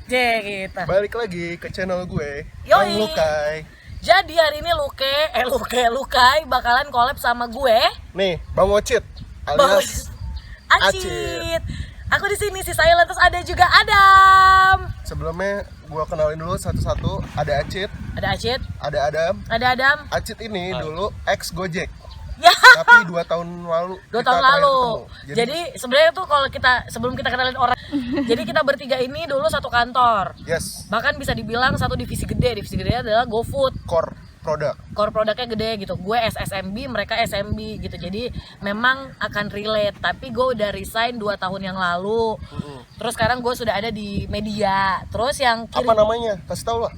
Gitu. Balik lagi ke channel gue, Yoi. Bang Lukai. Jadi hari ini Lukai bakalan collab sama gue. Nih, Bang Ocit alias Acit. Aku di sini si Silent, terus ada juga Adam. Sebelumnya gue kenalin dulu satu-satu. Ada Acit, Ada Acit, ada Adam. ada Adam. Acit ini dulu ex Gojek, Ya, tapi 2 tahun lalu. 2 kita tahun terakhir lalu. ketemu. Jadi sebenarnya tuh kalau sebelum kita kenalin orang, jadi kita bertiga ini dulu satu kantor. yes, Bahkan bisa dibilang satu divisi gede. Divisi gede adalah GoFood. core produk. Core produknya gede gitu. Gue SMB, mereka SMB gitu. Jadi memang akan relate. Tapi gue udah resign 2 tahun yang lalu. Terus sekarang gue sudah ada di media. Terus yang Apa namanya? Kasih tau lah.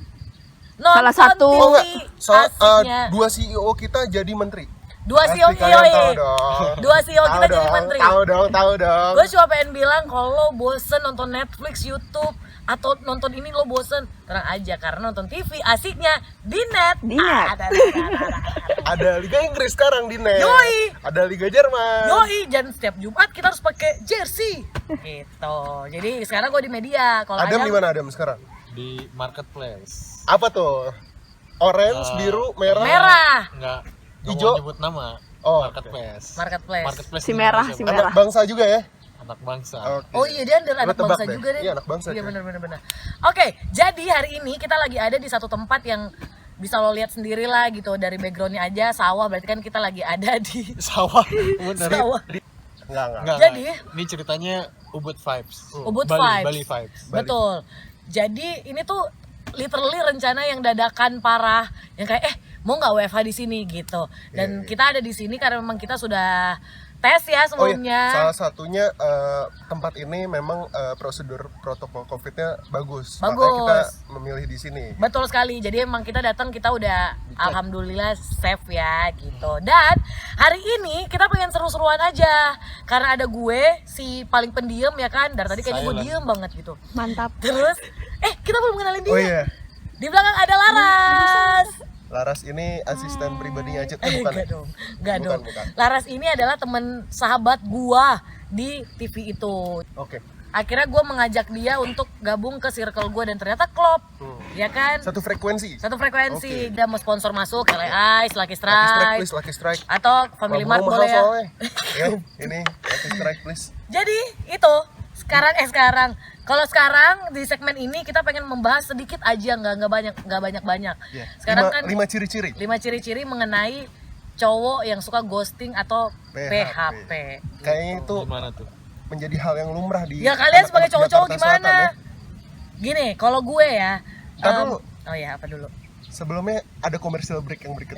nonton Salah satu. TV Oh enggak, asiknya. 2 CEO kita jadi menteri. 2 CEO Pasti kalian tahu dong. 2 CEO kita Tahu jadi dong, menteri. Tahu dong. Gue cuma pengen bilang kalau lo bosen nonton Netflix, YouTube, atau nonton ini lo bosen, tenang aja karena nonton TV asiknya di net. Di net. Ada Liga Inggris sekarang di net. Yoi. Ada Liga Jerman. Yoi, dan setiap Jumat kita harus pakai jersey. Gitu. Jadi sekarang gue di media. Kalau Adam di mana Adam sekarang? Di marketplace. Apa tuh? Orange, biru, merah. merah. Enggak Hijau. mau nyebut nama. Oh, Marketplace. Marketplace. Si di merah, Indonesia, si Bang. merah. Anak bangsa juga ya? Anak bangsa. Oke. Oh iya, dia adalah Lo anak tebak bangsa deh. juga deh. Iya, anak bangsa Iya dia. benar. Oke, jadi hari ini kita lagi ada di satu tempat yang bisa lo lihat sendiri lah gitu, dari backgroundnya aja sawah, berarti kan kita lagi ada di Sawah. Bener. sawah. Enggak. Jadi? Ini ceritanya Ubud vibes. Ubud Bali, vibes. Bali vibes. Betul. Jadi ini tuh literally rencana yang dadakan parah, yang kayak mau nggak WFH di sini gitu. Dan kita ada di sini karena memang kita sudah tes ya Oh iya, sebelumnya. salah satunya tempat ini memang prosedur protokol COVID-nya bagus. Makanya Bagus. kita memilih di sini. Betul sekali. Jadi emang kita datang, kita udah alhamdulillah safe ya gitu. Dan hari ini kita pengen seru-seruan aja karena ada gue si paling pendiam ya kan. Dari tadi kayaknya gue Silent. diem banget gitu. Mantap. Terus kita belum kenalin dia. Oh iya, Di belakang ada Laras. Laras ini asisten pribadinya Acit. Bukan. Enggak dong. Enggak Bukan, dong. bukan. Laras ini adalah teman sahabat gua di TV itu. Oke. Akhirnya gua mengajak dia untuk gabung ke circle gua dan ternyata klop. Ya kan? Satu frekuensi. Satu frekuensi. Oke. Dia mau sponsor masuk LA Ice, Lucky Lucky Strike Strike, please, Lucky Strike. atau Family Mart Mahal boleh ya. soalnya. Ya, ini Lucky Strike please. Jadi itu sekarang kalau sekarang di segmen ini kita pengen membahas sedikit aja, nggak banyak. Iya. Sekarang Lima- kan lima ciri-ciri. 5 ciri-ciri mengenai cowok yang suka ghosting atau PHP. Kayaknya itu Gimana tuh? menjadi hal yang lumrah di Ya kalian sebagai anak-anak cowok-cowok Jakarta Selatan, gimana? ya. Gini, kalau gue ya. Ntar dulu. Oh ya, apa dulu? Sebelumnya ada commercial break yang berikut.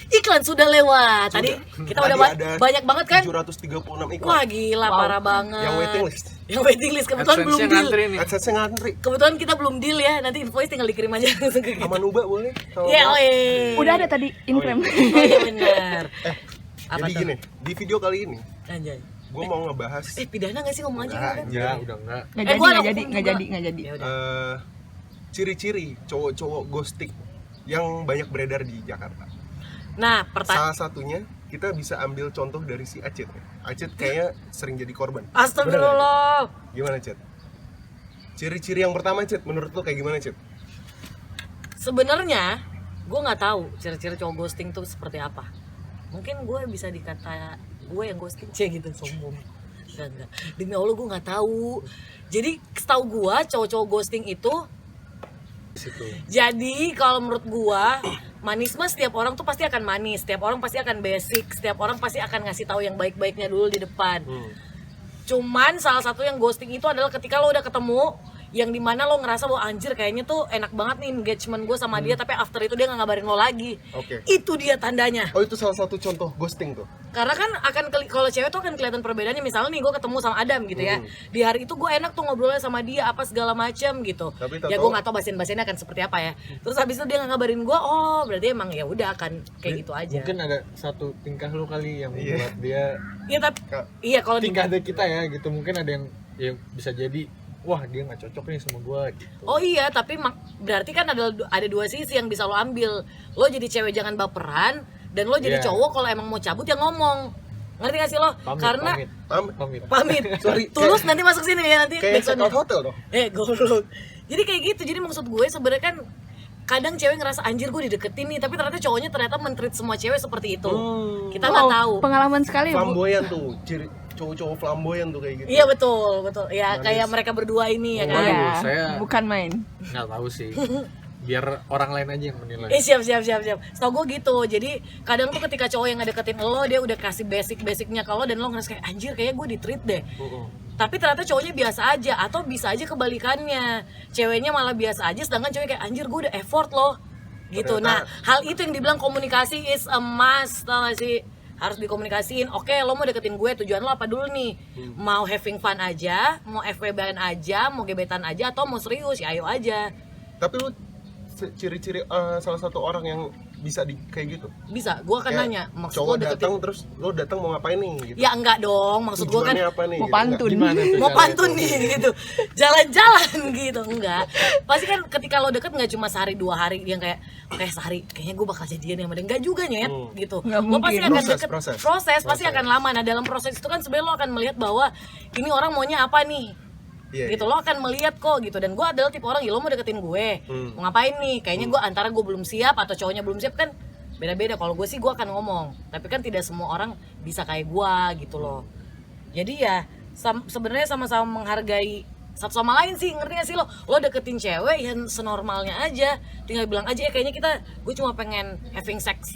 Iklan sudah lewat. Tadi kita udah ada banyak banget kan? 736 iklan. Wah gila, parah banget. Yang waiting list. Yang waiting list kebetulan belum deal. AdSense ngantri. Kebetulan kita belum deal ya. Nanti invoice tinggal dikirim aja langsung ke kita. Sama Nuba boleh? Sama Ya, Nuba. Udah ada tadi Increm. Oh iya benar. Apa Jadi tuh? gini, di video kali ini Anjay. gue mau ngebahas Pidana gak sih ngomong aja Enggak, kan? Ya, udah enggak. gua ada hukum juga. Nggak jadi. Ya udah. ciri-ciri cowok-cowok ghosting yang banyak beredar di Jakarta. Nah, Salah satunya kita bisa ambil contoh dari si Acit. Acit kayaknya sering jadi korban. Astagfirullah. Gimana, Cit? Ciri-ciri yang pertama, Cit, menurut lo kayak gimana, Cit? Sebenarnya gue nggak tahu ciri-ciri cowok ghosting tuh seperti apa. Mungkin gue bisa dikata gue yang ghosting gitu, sombong. Enggak. Demi Allah gue nggak tahu. Jadi setahu gue cowok-cowok ghosting itu, jadi kalau menurut gua manisme setiap orang tuh pasti akan manis, setiap orang pasti akan basic, setiap orang pasti akan ngasih tahu yang baik-baiknya dulu di depan. Cuman salah satu yang ghosting itu adalah ketika lo udah ketemu, yang dimana lo ngerasa bahwa anjir kayaknya tuh enak banget nih engagement gue sama dia, tapi after itu dia nggak ngabarin lo lagi. Oke. Itu dia tandanya. Oh, itu salah satu contoh ghosting tuh. Karena kan kalau cewek tuh akan kelihatan perbedaannya. Misalnya nih gue ketemu sama Adam gitu ya, di hari itu gue enak tuh ngobrolnya sama dia apa segala macam gitu. Tapi Ya gue nggak tahu basian-basiannya akan seperti apa ya. Terus habis itu dia nggak ngabarin gue, oh berarti emang ya udah akan kayak gitu aja. Mungkin ada satu tingkah lu kali yang Iya. membuat dia Iya tapi Kak. iya kalau di tingkah dari kita ya gitu. Mungkin ada yang bisa jadi wah dia nggak cocok nih sama gua gitu. Oh iya, tapi berarti kan ada dua sisi yang bisa lo ambil. Lo jadi cewek jangan baperan, dan lo jadi Iya. cowok kalau emang mau cabut ya ngomong. Ngerti gak sih lo? Karena pamit. Sorry, Tulus nanti masuk sini ya nanti. kayak check backsoundnya. out hotel dong. Goblok. Jadi kayak gitu. Jadi maksud gue sebenarnya kan kadang cewek ngerasa anjir gue dideketin nih, tapi ternyata cowoknya ternyata men-treat semua cewek seperti itu. Kita nggak tahu. Pengalaman sekali ya, Bu. Flamboyan tuh, ciri cowok-cowok flamboyan tuh kayak gitu. Iya betul. Ya kayak mereka berdua ini ya kan. Iya, saya- bukan main. Nggak tahu sih. Biar orang lain aja yang menilai. Siap. Setau gue gitu. Jadi kadang tuh ketika cowok yang ngedeketin lo, dia udah kasih basicnya ke lo dan lo ngerasa kayak anjir kayaknya gue di-treat deh. Tapi ternyata cowoknya biasa aja atau bisa aja kebalikannya. Ceweknya malah biasa aja sedangkan cewek kayak anjir gue udah effort loh. Gitu. Nah, hal itu yang dibilang komunikasi is a must, tau gak sih? Harus dikomunikasiin. Oke, lo mau deketin gue, tujuan lo apa dulu nih? Mau having fun aja, mau FWB-an aja, mau gebetan aja atau mau serius? Ya ayo aja. Tapi lu ciri-ciri salah satu orang yang bisa kayak gitu. Bisa, gue akan Kayak nanya, maksud cowok lo deketin datang terus lo datang mau ngapain nih gitu. ya enggak dong, maksud gue kan Tujuannya apa nih? Mau gitu. pantun. Gimana tuh mau caranya pantun tuh? nih gitu, jalan-jalan gitu. Enggak, pasti kan ketika lo deket nggak cuma sehari 2 hari yang kayak oke sehari kayaknya gue bakal jadian ya, enggak juga nyet gitu. Nggak Lo pasti mungkin. akan deket Proses. pasti akan lama. Nah dalam proses itu kan sebenarnya lo akan melihat bahwa ini orang maunya apa nih. Iya, Gitu lo akan melihat kok gitu. Dan gue adalah tipe orang ya lo mau deketin gue mau ngapain nih, kayaknya gue antara gue belum siap atau cowoknya belum siap kan beda-beda. Kalau gue sih gue akan ngomong, tapi kan tidak semua orang bisa kayak gue gitu loh. Jadi ya sebenarnya sama-sama menghargai satu sama lain sih, ngerti gak sih lo deketin cewek yang senormalnya aja, tinggal bilang aja ya kayaknya gue cuma pengen having sex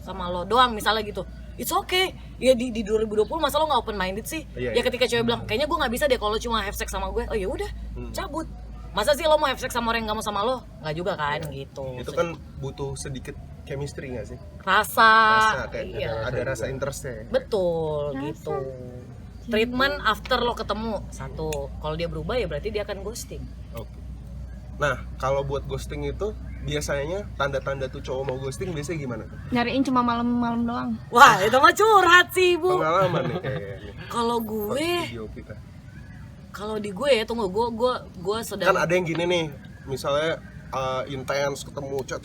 sama lo doang misalnya gitu. It's okay. Ya di 2020 masa lo nggak open minded sih? Iya, Ya iya. ketika cewek bilang kayaknya gue nggak bisa deh kalau cuma have sex sama gue, oh ya udah cabut. Masa sih lo mau have sex sama orang yang nggak mau sama lo? Nggak juga kan gitu. Itu kan butuh sedikit chemistry nggak sih? rasa Kayak iya. ada rasa interestnya. Betul gitu. Treatment after lo ketemu satu. Kalau dia berubah ya berarti dia akan ghosting. Oke. Nah, kalau buat ghosting itu biasanya tanda-tanda tuh cowok mau ghosting biasanya gimana tuh? Nyariin cuma malam-malam doang. Wah itu mah curhat sih bu. Pengalaman nih kayaknya. Kalau gue, Video kita. kalau di gue ya tunggu gue sedang. Kan ada yang gini nih, misalnya intens ketemu chat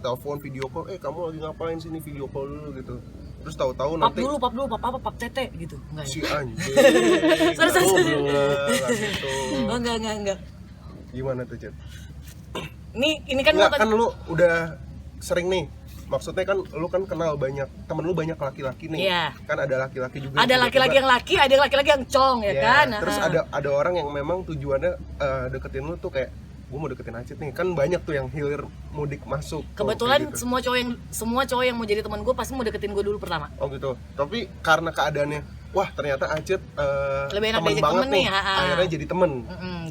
telepon video call, kamu lagi ngapain sih nih, video call dulu gitu. Terus tahu-tahu pap nanti dulu pap tete gitu enggak ya? si anjing. Sorry. Gitu. Oh, enggak. Gimana tuh, Chat? Ini kan Enggak, gua kan lu udah sering nih. Maksudnya kan lu kan kenal banyak, temen lu banyak laki-laki nih. Iya. Kan ada laki-laki juga. ada yang laki-laki tiba-tiba- yang laki, ada laki-laki yang cong ya Iya, kan. Terus Nah. ada orang yang memang tujuannya deketin lu tuh kayak gue mau deketin Acit nih. Kan banyak tuh yang hilir mudik masuk. Kebetulan kayak gitu. semua cowok yang mau jadi teman gue pasti mau deketin gue dulu pertama. Oh gitu. Tapi karena keadaannya, wah ternyata Acit Lebih enak temen diajak banget temen nih, nih. ha-ha. Akhirnya jadi temen.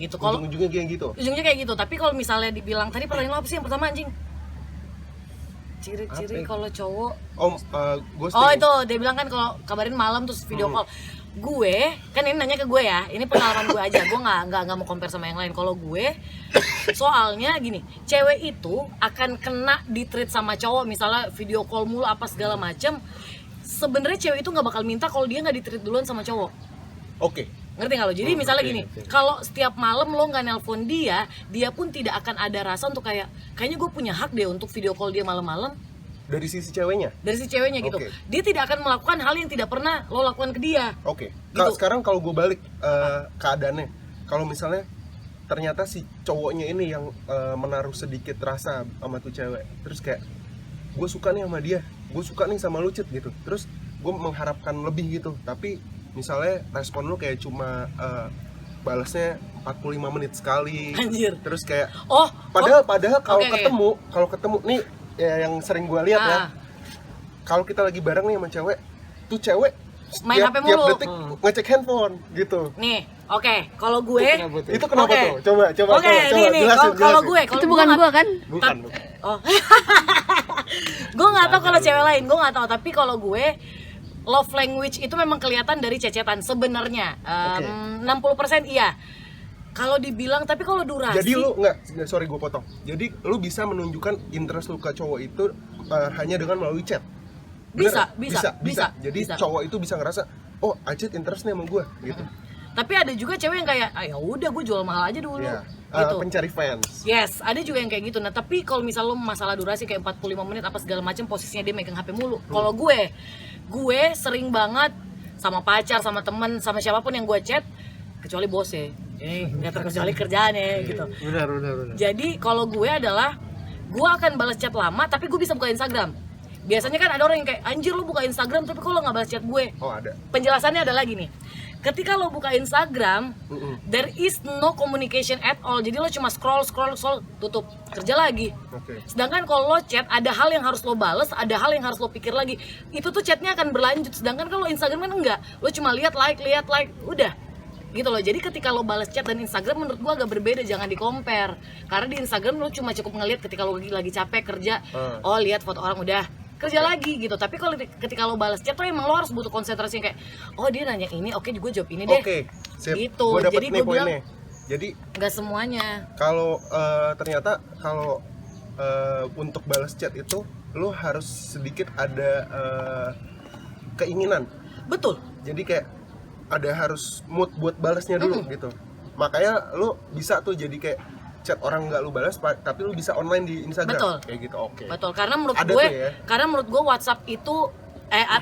Gitu. Kalau Ujung-ujungnya kayak gitu. ujungnya kayak gitu. Tapi kalau misalnya dibilang tadi pertanyaan lo apa sih yang pertama anjing? Ciri-ciri Apa ya? kalau cowok. Oh, ghosting. Oh itu dia bilang kan kalau kabarin malam terus video call. Gue kan ini nanya ke gue ya, ini pengalaman gue aja, gue nggak mau compare sama yang lain. Kalau gue soalnya gini, cewek itu akan kena di treat sama cowok, misalnya video call mulu apa segala macem. Sebenarnya cewek itu nggak bakal minta kalau dia nggak di treat duluan sama cowok. Oke. Ngerti nggak lo? Jadi misalnya ngerti, gini, ngerti. kalau setiap malam lo nggak nelpon dia pun tidak akan ada rasa untuk kayaknya gue punya hak deh untuk video call dia malam-malam. Dari sisi ceweknya. Dari si ceweknya gitu. Oke. Dia tidak akan melakukan hal yang tidak pernah lo lakukan ke dia. Oke. Gitu. Sekarang kalau gue balik keadaannya, kalau misalnya ternyata si cowoknya ini yang menaruh sedikit rasa sama tuh cewek, terus kayak gue suka nih sama dia, gue suka nih sama lu Cit gitu, terus gue mengharapkan lebih gitu, tapi misalnya respon lu kayak cuma balasnya 45 menit sekali. Anjir. Terus kayak Oh, padahal kalau Oke. ketemu nih ya, yang sering gue lihat ya, kalau kita lagi bareng nih sama cewek, tuh cewek Main HP tiap mulu. detik ngecek handphone gitu. nih, oke, kalau gue Itu kenapa Oke. tuh? Coba Oke, nih, jelasin. kalau gue Itu bukan gua kan? Bukan. Oh. Gue nggak tahu kalau cewek lain, gue nggak tahu, tapi kalau gue love language itu memang kelihatan dari cecetan sebenarnya. 60% iya. Kalau dibilang, tapi kalau durasi Jadi lu sorry gue potong. Jadi lu bisa menunjukkan interest lu ke cowok itu hanya dengan melalui chat. Bener? Bisa. Jadi Bisa. cowok itu bisa ngerasa, oh Acit interest nih sama gue gitu. Tapi ada juga cewek yang kayak, ya udah gue jual mahal aja dulu. Iya. Gitu. Pencari fans. Yes, ada juga yang kayak gitu. Nah, tapi kalau misal lo masalah durasi kayak 45 menit apa segala macam, posisinya dia megang HP mulu. Kalau gue gue sering banget sama pacar, sama temen, sama siapapun yang gue chat, kecuali bos ya. Ini nggak terkecuali kerjaan ya gitu. Benar. Jadi kalau gue adalah gue akan balas chat lama tapi gue bisa buka Instagram. Biasanya kan ada orang yang kayak anjir lo buka Instagram tapi kok lo nggak balas chat gue. Oh ada. Penjelasannya adalah gini. Ketika lo buka Instagram, there is no communication at all. Jadi lo cuma scroll, tutup, kerja lagi. Oke. Sedangkan kalau lo chat, ada hal yang harus lo bales, ada hal yang harus lo pikir lagi. Itu tuh chatnya akan berlanjut. Sedangkan kalau Instagram kan enggak. Lo cuma lihat like, udah. Gitu loh. Jadi ketika lo balas chat dan Instagram menurut gua agak berbeda, jangan di-compare. Karena di Instagram lo cuma cukup ngelihat ketika lo lagi capek kerja, oh lihat foto orang udah kerja lagi gitu. Tapi kalau ketika lo balas chat tuh emang lo harus butuh konsentrasi kayak oh dia nanya ini, oke gue jawab ini deh. Oke. Sip. Gitu. Gua dapet Jadi nih gue bilang poinnya. Jadi nggak semuanya. kalau ternyata kalau untuk balas chat itu lo harus sedikit ada keinginan. Betul. Jadi kayak ada harus mood buat balasnya dulu gitu. Makanya lo bisa tuh jadi kayak chat orang nggak lu balas tapi lu bisa online di Instagram. Betul. Kayak gitu. Oke. Betul. Karena menurut Ada gue tuh ya. karena menurut gue WhatsApp itu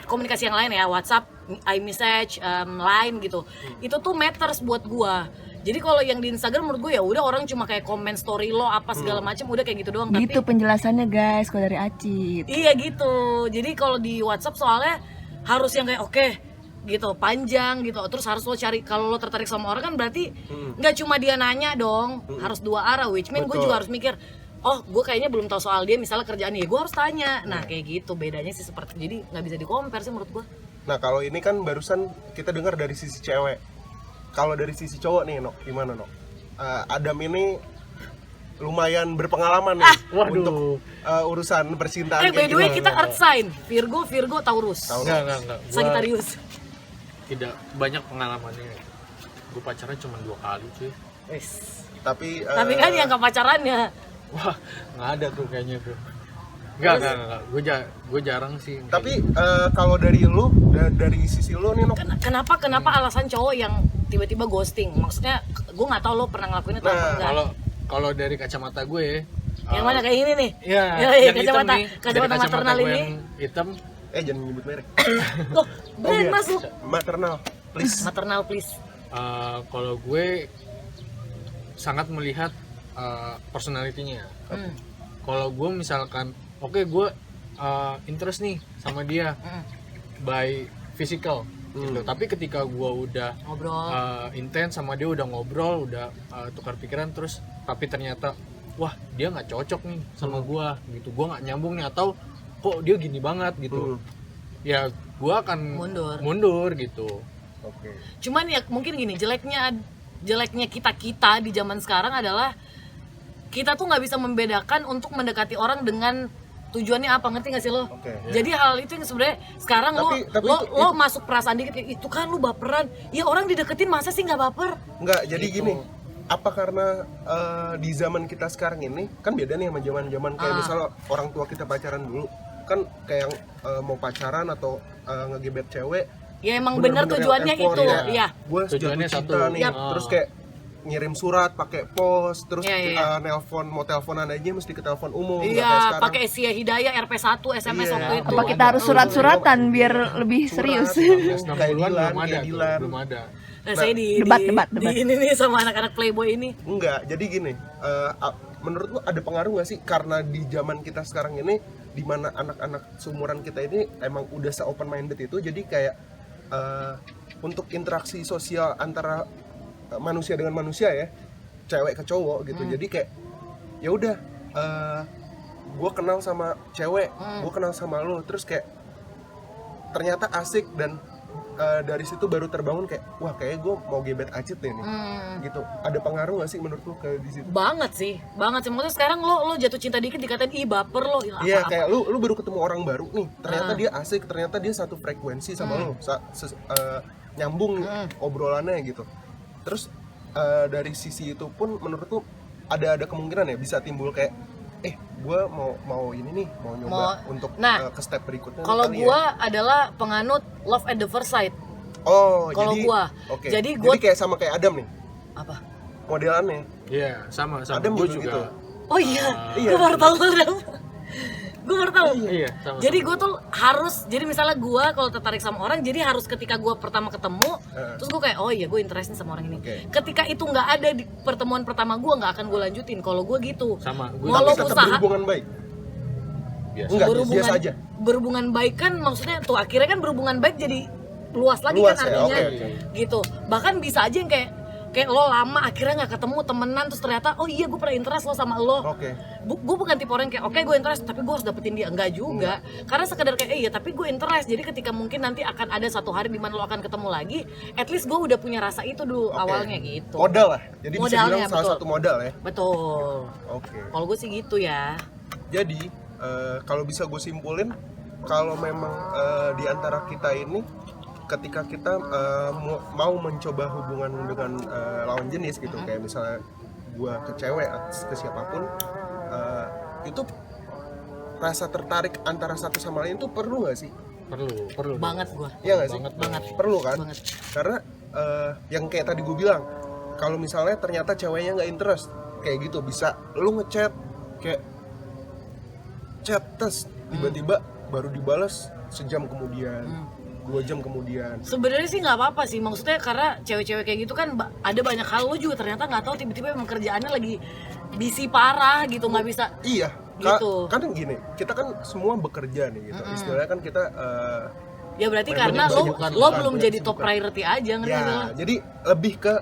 komunikasi yang lain ya, WhatsApp, iMessage, Line gitu. Itu tuh matters buat gue. Jadi kalau yang di Instagram menurut gue ya udah orang cuma kayak komen story lo apa segala macam udah kayak gitu doang. Gitu Tapi penjelasannya guys, kalau dari Acit. iya gitu. Jadi kalau di WhatsApp soalnya harus yang kayak oke gitu panjang gitu, terus harus lo cari kalau lo tertarik sama orang kan berarti nggak cuma dia nanya dong, harus dua arah, which mean gue Betul. juga harus mikir oh gue kayaknya belum tahu soal dia misalnya kerjaan ya gue harus tanya. Nah kayak gitu bedanya sih seperti, jadi nggak bisa di-compare sih menurut gue. Nah, kalau ini kan barusan kita dengar dari sisi cewek. Kalau dari sisi cowok nih, Nok, gimana, Nok? Adam ini lumayan berpengalaman nih Waduh. untuk urusan percintaan By the way gini. kita earth sign Virgo, Taurus, Enggak. Gua Sagittarius. tidak banyak pengalamannya. Gue pacaran cuma 2 kali cuy. Wes. Tapi Tapi kan yang ke pacarannya. Wah, nggak ada tuh kayaknya tuh. Enggak. Gue jarang sih. tapi kalau dari lu dari sisi lu nih, Nok. Kenapa alasan cowok yang tiba-tiba ghosting? Maksudnya gue nggak tahu lo pernah ngelakuin itu apa Nah, enggak. Kalau dari kacamata gue Yang mana kayak ini nih? Iya, Yang hitam nih. kacamata Dari maternal gue ini. yang hitam. Jangan nyebut merek. Loh, brand iya. masuk. Maternal, please. Maternal please. Kalau gue sangat melihat personality-nya. Kalau gue misalkan, oke, gue interest nih sama dia by physical gitu. Tapi ketika gue udah Ngobrol. intens sama dia, udah ngobrol, udah tukar pikiran, terus tapi ternyata wah dia nggak cocok nih sama gue gitu, gue nggak nyambung nih, atau kok dia gini banget gitu, ya gue akan mundur gitu. Oke. Cuman ya mungkin gini, jeleknya kita di zaman sekarang adalah kita tuh nggak bisa membedakan untuk mendekati orang dengan tujuannya apa, ngerti gak sih lo? Oke. Jadi hal itu yang sebenarnya sekarang Tapi lo masuk perasaan dikit kayak itu kan lo baperan. Ya orang dideketin masa sih nggak baper? Enggak, jadi Gitu. gini. Apa karena di zaman kita sekarang ini kan beda nih sama zaman-zaman kayak misalnya orang tua kita pacaran dulu kan kayak yang mau pacaran atau ngegebet cewek. Ya emang bener tujuannya itu, ya. Gue Tujuannya jatuh satu. cinta nih, Yap. terus kayak ngirim surat pakai pos, terus Iya. nelpon, mau teleponan aja mesti ke telepon umum. nggak kayak Iya, sekarang. pakai Sia Hidayah RP1 SMS Iya. waktu itu. Apa kita harus surat-suratan biar lebih Surat, serius? 1960-an kayak Dilan. belum ada. Nah, saya debat. di ini nih sama anak-anak Playboy ini. Enggak, jadi gini, menurut lu ada pengaruh nggak sih karena di zaman kita sekarang ini, di mana anak-anak seumuran kita ini emang udah se-open minded itu, jadi kayak untuk interaksi sosial antara manusia dengan manusia ya, cewek ke cowok gitu, jadi kayak ya udah, gue kenal sama cewek, gue kenal sama lo, terus kayak ternyata asik dan dari situ baru terbangun kayak wah kayak gue mau gebet Acit deh nih gitu. Ada pengaruh nggak sih menurut lu ke di situ? Banget sih maksudnya sekarang lo jatuh cinta dikit dikatain ih baper lo. Iya, kayak lu baru ketemu orang baru nih, ternyata dia asik, ternyata dia satu frekuensi sama lu, nyambung obrolannya gitu. Terus dari sisi itu pun menurut lu ada kemungkinan ya bisa timbul kayak gue mau ini nih, mau nyoba untuk ke step berikutnya. Kalau gue adalah penganut love at the first sight. Oh, kalau jadi gua. oke. Jadi kayak sama kayak Adam nih apa? modelannya. Iya, sama Adam gue juga juga gitu. Oh iya, Iya. gue baru tahu Adam. Gue baru tahu. Iya, sama. Jadi gue tuh harus, jadi misalnya gue kalau tertarik sama orang, jadi harus ketika gue pertama ketemu, terus gue kayak, oh iya gue interest nih sama orang ini. Oke. Ketika itu nggak ada di pertemuan pertama gue, nggak akan gue lanjutin. Kalau gue gitu. Sama, gue Mau Tapi lo tetap usaha berhubungan baik. biasa. Enggak, berhubungan biasa aja. berhubungan baik kan maksudnya tuh akhirnya kan berhubungan baik jadi luas lagi Luas kan ya, artinya oke. gitu. Bahkan bisa aja yang kayak lo lama akhirnya nggak ketemu temenan terus ternyata oh iya gue pernah interest lo sama lo. Oke. Gue bukan tipe orang yang kayak oke gue interest tapi gue harus dapetin dia, enggak juga. Karena sekedar kayak iya tapi gue interest, jadi ketika mungkin nanti akan ada satu hari di mana lo akan ketemu lagi, at least gue udah punya rasa itu dulu Oke. awalnya gitu. Modal lah. Jadi bisa Modalnya, bilang salah betul. satu modal ya. Betul. Oke. Kalau gue sih gitu ya. Jadi kalau bisa gue simpulin, kalau memang di antara kita ini, ketika kita mau mencoba hubungan dengan lawan jenis gitu, kayak misalnya gue ke cewek atau ke siapapun, itu rasa tertarik antara satu sama lain itu perlu nggak sih? Perlu Banget gue. Iya nggak sih? Banget. Perlu kan? Banget. Karena yang kayak tadi gue bilang, kalau misalnya ternyata ceweknya nggak interest, kayak gitu bisa lu ngechat kayak chat tes tiba-tiba baru dibalas sejam kemudian, 2 jam kemudian. Sebenarnya sih nggak apa-apa sih, maksudnya karena cewek-cewek kayak gitu kan ada banyak hal lo juga ternyata nggak tahu tiba-tiba emang kerjaannya lagi busy parah gitu, nggak bisa. Iya, Gitu. kan gini, kita kan semua bekerja nih gitu. Istilahnya kan kita Ya berarti Memang karena lo bukan, belum bukan, jadi bukan. top priority aja ngerti nggak sih lo? ya, jadi lebih ke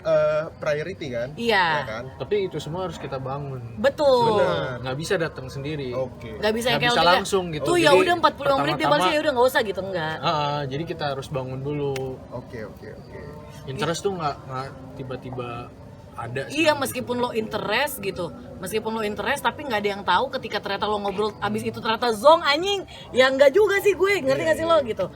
priority kan? Iya. Ya kan? Tapi itu semua harus kita bangun. Betul. Benar. Nggak bisa datang sendiri. Oke. Nggak bisa Nggak kayak bisa lo kayak, langsung gitu. tuh ya Jadi, udah 45 menit dia balasnya ya udah nggak usah gitu, enggak. Jadi kita harus bangun dulu. Oke. Interest tuh nggak tiba-tiba ada. Iya, meskipun lo interest gitu, meskipun lo interest tapi nggak ada yang tahu ketika ternyata lo ngobrol abis itu ternyata zong anjing, ya nggak juga sih gue, ngerti nggak sih lo gitu.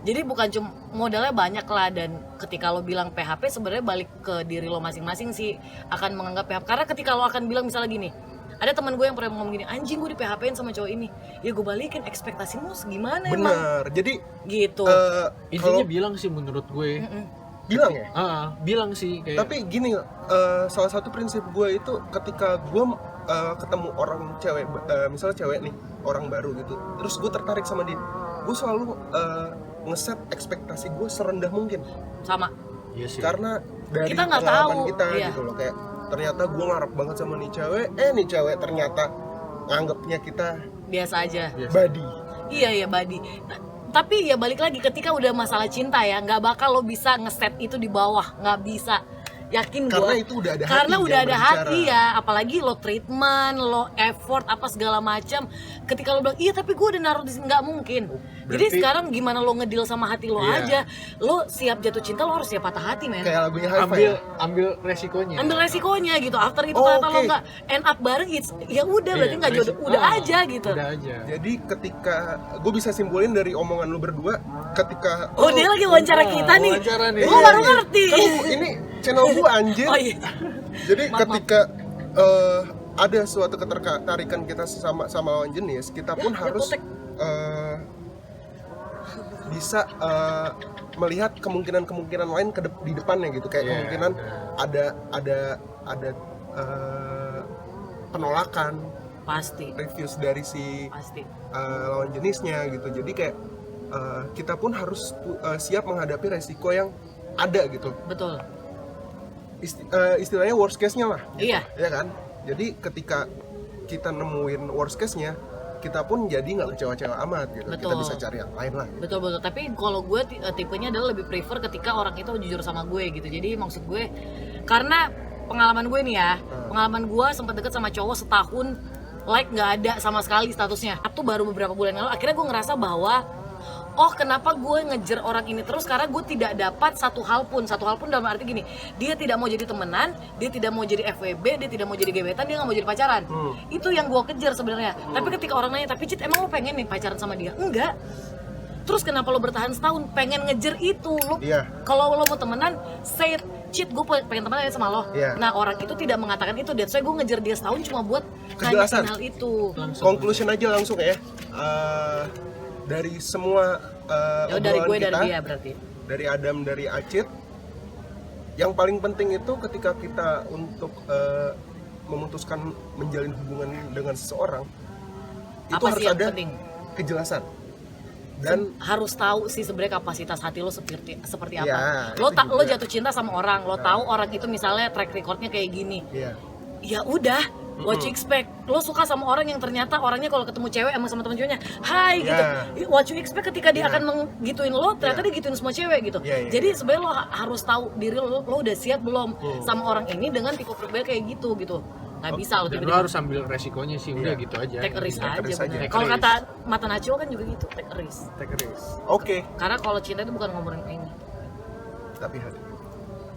Jadi bukan cuma modalnya banyak lah, dan ketika lo bilang PHP sebenarnya balik ke diri lo masing-masing sih akan menganggap PHP. Karena ketika lo akan bilang misalnya gini, ada teman gue yang pernah ngomong gini, anjing gue di PHP-in sama cowok ini, ya gue balikin ekspektasimu segimana emang Benar. Jadi gitu. Intinya kalau bilang sih menurut gue. bilang ya. Bilang sih kayak. Tapi gini, salah satu prinsip gue itu ketika gue ketemu orang cewek, misalnya cewek nih, orang baru gitu, terus gue tertarik sama dia, gue selalu ngeset ekspektasi gue serendah mungkin. Sama. Iya sih. Karena dari Kita nggak pengalaman tahu, kita iya. gitu loh, kayak ternyata gue ngarep banget sama nih cewek ternyata nganggapnya kita Biasa aja. body. Iya buddy. Tapi ya balik lagi ketika udah masalah cinta ya, nggak bakal lo bisa ngeset itu di bawah, nggak bisa. Yakin gue. Karena itu udah ada hati Karena udah yang ada berbicara. hati ya, apalagi lo treatment, lo effort apa segala macam. Ketika lo bilang iya tapi gue udah naruh di sini, nggak mungkin. Jadi berarti- sekarang gimana lo ngedil sama hati lo Iya. aja. Lo siap jatuh cinta, lo harus siap patah hati men. Kayak lagunya Hi-Fi ya? ambil resikonya. Ambil resikonya gitu. After itu Oh, ternyata lo oke. nggak end up bareng, ya udah berarti Iya, nggak jodoh, udah aja gitu. Udah aja. Jadi ketika gue bisa simpulin dari omongan lu berdua, ketika Oh dia lagi wawancara kita nih. wawancara nih. Gue baru ngerti. Kan ini channel gue anjir. Oh iya. Jadi Maaf, ketika ada suatu ketertarikan kita sama lawan jenis, kita pun Ya, harus potek. bisa melihat kemungkinan lain di depannya gitu, kayak Iya, kemungkinan ada penolakan, Pasti. reviews dari si Pasti. lawan jenisnya gitu. Jadi kayak kita pun harus siap menghadapi resiko yang ada gitu. Betul. Istilahnya worst case-nya lah. Iya. Ya kan? Jadi ketika kita nemuin worst case-nya, kita pun jadi nggak kecewa-kecewa amat gitu. Kita Betul. bisa cari yang lain lah. Betul. Tapi kalau gue tipenya adalah lebih prefer ketika orang itu jujur sama gue gitu. Jadi maksud gue karena pengalaman gue nih ya, pengalaman gue sempat deket sama cowok setahun, like nggak ada sama sekali statusnya. Itu baru beberapa bulan lalu. Akhirnya gue ngerasa bahwa oh kenapa gue ngejar orang ini terus, karena gue tidak dapat satu hal pun dalam arti gini, dia tidak mau jadi temenan, dia tidak mau jadi FWB, dia tidak mau jadi gebetan, dia nggak mau jadi pacaran. Itu yang gue kejar sebenarnya. Tapi ketika orang nanya, tapi Cit emang lo pengen nih pacaran sama dia? Enggak. Terus kenapa lo bertahan setahun pengen ngejar itu? Lo Iya. kalau lo mau temenan, say it, Cit gue pengen temenan sama lo. Iya. Nah orang itu tidak mengatakan itu, dan saya gue ngejar dia setahun cuma buat Kejelasan. nanyain hal itu. Conclusion aja langsung ya. Dari semua Ya dari obrolan gue kita, dari dia berarti. dari Adam, dari Acit, yang paling penting itu ketika kita untuk memutuskan menjalin hubungan dengan seseorang, itu Apa harus sih yang ada penting? kejelasan. Dan Harus tahu sih sebenarnya kapasitas hati lo seperti apa. Ya, Lo itu lo juga. jatuh cinta sama orang, lo tahu orang itu misalnya track recordnya kayak gini. iya. Ya udah, what you expect? Lo suka sama orang yang ternyata orangnya kalau ketemu cewek emang sama temen ceweknya, hai gitu. What you expect ketika dia akan menggituin lo, ternyata dia gituin semua cewek gitu. Jadi sebenarnya lo harus tahu diri lo udah siap belum sama orang ini dengan tipe berbeda kayak gitu. Nggak bisa lo Dan lo tiba-tiba harus ambil resikonya sih, udah gitu aja. take a risk Take a risk aja. aja. bener. Kalau kata Mata Nacho kan juga gitu, take a risk. Take a risk. Oke, Karena kalau cinta itu bukan ngomongin ini. tapi hati.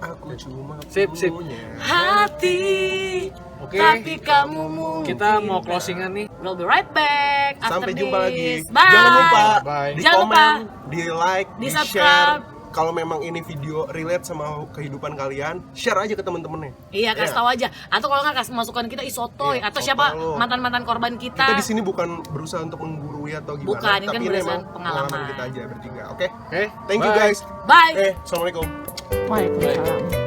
Aku cuma Sip. punya Hati, Oke. tapi kamu mungkin. Kita mau closingan nih. We'll be right back after Sampai jumpa lagi. this. Bye. Jangan lupa Bye. di Jangan komen, lupa di like, di di share. subscribe. Kalau memang ini video relate sama kehidupan kalian, share aja ke temen-temennya. Iya, kasih tahu aja. Atau kalau nggak kasih masukan kita isotoy Iya, atau sotoy siapa lo. mantan-mantan korban Kita kita. di sini bukan berusaha untuk menggurui atau gimana, Bukan, ini kan tapi ini berdasarkan emang pengalaman. kita aja bertiga. Oke? Oke. Thank you bye. guys. Bye. Assalamualaikum. Waalaikumsalam.